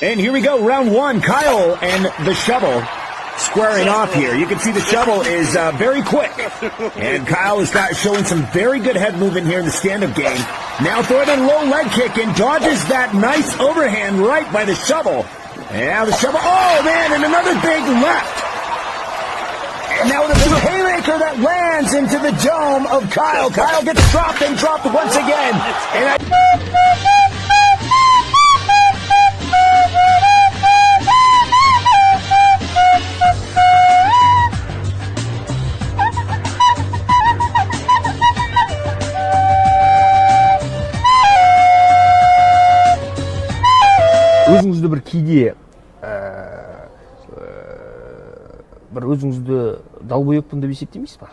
And here we go, round one. Kyle and the shovel squaring off here. You can see the shovel is very quick. And Kyle is showing some very good head movement here in the stand-up game. Now throwing a low leg kick and dodges that nice overhand right by the shovel. And now the shovel, oh man, and another big left. And now the big haymaker that lands into the dome of Kyle. Kyle gets dropped and dropped once again. And өзіңізді бір кейде бір өзіңізді далбойықпын деп есептемейсіз ба?